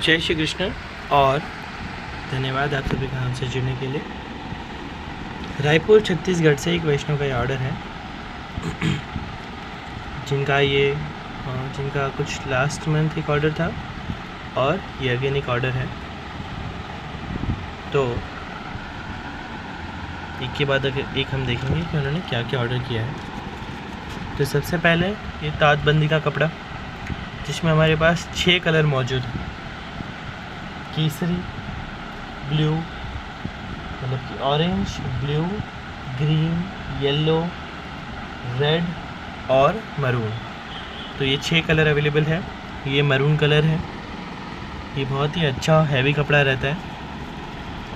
जय श्री कृष्ण और धन्यवाद आप सभी का हमसे जुड़ने के लिए। रायपुर छत्तीसगढ़ से एक वैष्णव का ये ऑर्डर है जिनका कुछ लास्ट मंथ एक ऑर्डर था और ये अगेन एक ऑर्डर है। तो एक के बाद एक हम देखेंगे कि उन्होंने क्या क्या ऑर्डर किया है। तो सबसे पहले ये ताजबंदी का कपड़ा जिसमें हमारे पास 6 कलर मौजूद हैं। केसरी, ब्लू मतलब कि orange, blue, green, yellow, red और मरून। तो ये 6 कलर अवेलेबल है। ये मरून कलर है। ये बहुत ही अच्छा हैवी कपड़ा रहता है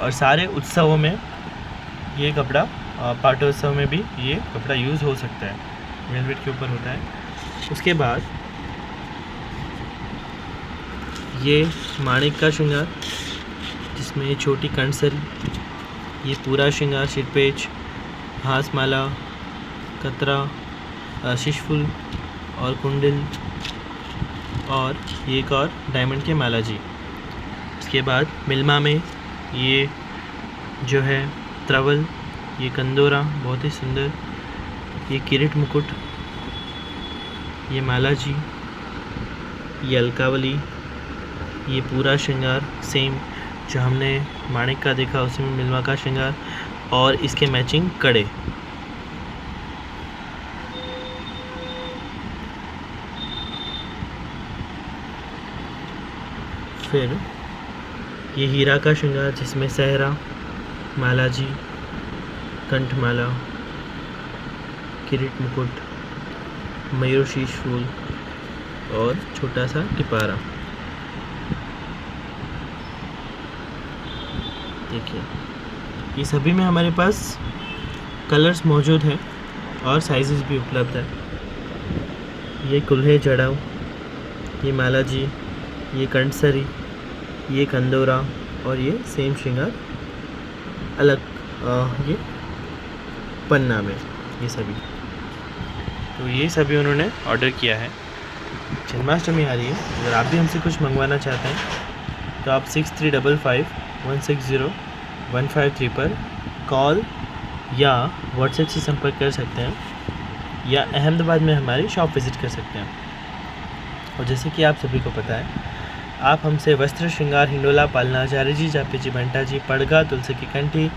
और सारे उत्सवों में ये कपड़ा, पाटोत्सव में भी ये कपड़ा यूज़ हो सकता है। वेलवेट के ऊपर होता है। उसके बाद ये माणिक का श्रृंगार जिसमें ये छोटी कंसरी, ये पूरा श्रृंगार, सिरपेच, हासमाला, कतरा, शिशफुल और कुंडल और ये एक और डायमंड के माला जी। उसके बाद मिल्मा में ये जो है त्रवल, ये कंदोरा बहुत ही सुंदर, ये किरीट मुकुट, ये माला जी, ये अलकावली, ये पूरा श्रृंगार सेम जो हमने माणिक का देखा उसी में मिल्मा का श्रृंगार और इसके मैचिंग कड़े। फिर ये हीरा का श्रृंगार जिसमें सहरा, माला जी, कंठमाला, किरीट मुकुट, मयूरशीश फूल और छोटा सा टिपारा। देखिए ये सभी में हमारे पास कलर्स मौजूद हैं और साइजेस भी उपलब्ध है। ये कुल्हे जड़ाऊ, ये माला जी, ये कंठसरी, ये कंदोरा और ये सेम श्रृंगार अलग ये पन्ना में, ये सभी। तो ये सभी उन्होंने ऑर्डर किया है। जन्माष्टमी आ रही है। अगर आप भी हमसे कुछ मंगवाना चाहते हैं तो आप 6355160153 पर कॉल या व्हाट्सएप से संपर्क कर सकते हैं या अहमदाबाद में हमारी शॉप विज़िट कर सकते हैं। और जैसे कि आप सभी को पता है, आप हमसे वस्त्र श्रृंगार, हिंडोला, पालना, चारेजी, जापेजी, बंटा जी, पड़गा, तुलसी की कंठी,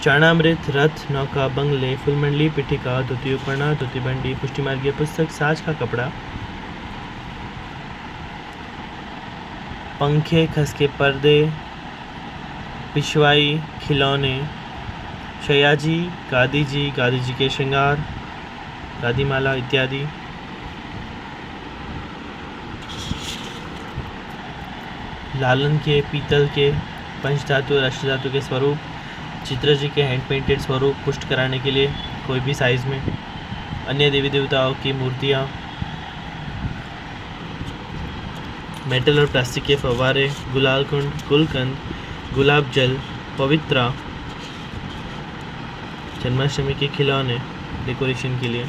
चरणामृत, रथ, नौका, बंगले, फुलमंडली, पिठिका, धोती उपरना, धोती बंडी, पुष्टिमार्गीय पुस्तक, साज का कपड़ा, पंखे, खस के पर्दे, पिशवाई, खिलौने, शयाजी, गादी जी के श्रृंगार, गादी माला इत्यादि, लालन के, पीतल के, पंचधातु और अष्टधातु के स्वरूप, चित्र जी के हैंड पेंटेड स्वरूप पुष्ट कराने के लिए कोई भी साइज़ में, अन्य देवी देवताओं की मूर्तियाँ, मेटल और प्लास्टिक के फव्वारे, गुलाल कुंड, गुलकंद, गुलाब जल, पवित्रा, जन्माष्टमी के खिलौने डेकोरेशन के लिए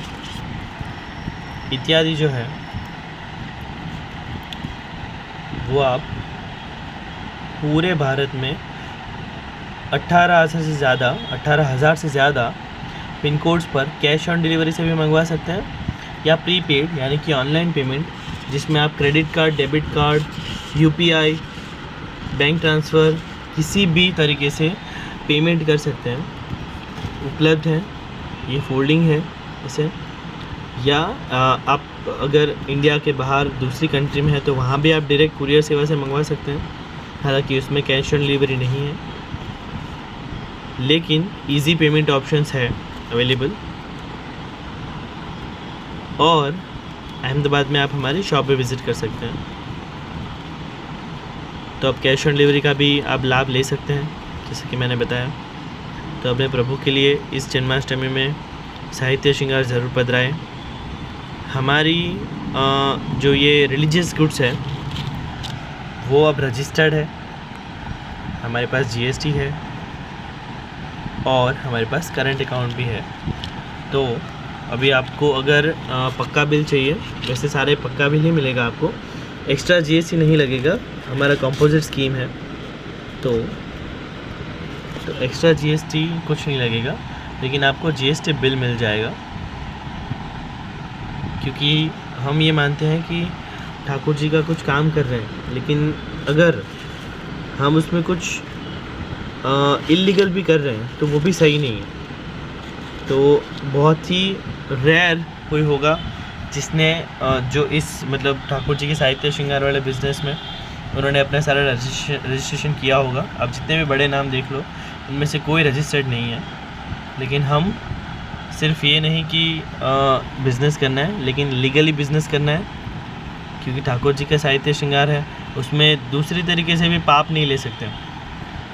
इत्यादि जो है वो आप पूरे भारत में 18,000 से ज़्यादा पिन कोड्स पर कैश ऑन डिलीवरी से भी मंगवा सकते हैं या प्रीपेड यानी कि ऑनलाइन पेमेंट जिसमें आप credit card, debit card, UPI, bank transfer किसी भी तरीके से पेमेंट कर सकते हैं। उपलब्ध है। ये फोल्डिंग है इसे, या आप अगर इंडिया के बाहर दूसरी कंट्री में है तो वहाँ भी आप डायरेक्ट कुरियर सेवा से मंगवा सकते हैं। हालांकि उसमें कैश ऑन डिलीवरी नहीं है, लेकिन इजी पेमेंट ऑप्शंस है अवेलेबल। और अहमदाबाद में आप हमारी शॉप पे विज़िट कर सकते हैं। तो अब कैश ऑन डिलीवरी का भी आप लाभ ले सकते हैं जैसे कि मैंने बताया। तो अपने प्रभु के लिए इस जन्माष्टमी में साहित्य श्रृंगार ज़रूर पधराएं। हमारी जो ये रिलीजियस गुड्स है वो अब रजिस्टर्ड है, हमारे पास GST है और हमारे पास करंट अकाउंट भी है। तो अभी आपको अगर पक्का बिल चाहिए, वैसे सारे पक्का बिल ही मिलेगा आपको, एक्स्ट्रा GST नहीं लगेगा। हमारा कंपोजिट स्कीम है, तो एक्स्ट्रा GST कुछ नहीं लगेगा, लेकिन आपको GST बिल मिल जाएगा, क्योंकि हम ये मानते हैं कि ठाकुर जी का कुछ काम कर रहे हैं, लेकिन अगर हम उसमें कुछ इल्लीगल भी कर रहे हैं तो वो भी सही नहीं है। तो बहुत ही रेयर कोई होगा जिसने जो इस मतलब ठाकुर जी के साहित्य श्रृंगार वाले बिज़नेस में उन्होंने अपना सारा रजिस्ट्रेशन किया होगा। अब जितने भी बड़े नाम देख लो, उनमें से कोई रजिस्टर्ड नहीं है। लेकिन हम सिर्फ ये नहीं कि बिज़नेस करना है, लेकिन लीगली बिज़नेस करना है, क्योंकि ठाकुर जी का साहित्य श्रृंगार है, उसमें दूसरी तरीके से भी पाप नहीं ले सकते।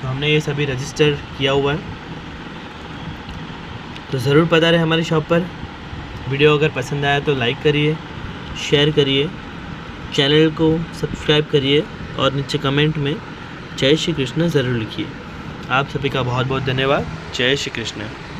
तो हमने ये सभी रजिस्टर किया हुआ है। तो ज़रूर पधारें हमारी शॉप पर। वीडियो अगर पसंद आया तो लाइक करिए, शेयर करिए, चैनल को सब्सक्राइब करिए और नीचे कमेंट में जय श्री कृष्ण ज़रूर लिखिए। आप सभी का बहुत बहुत धन्यवाद। जय श्री कृष्ण।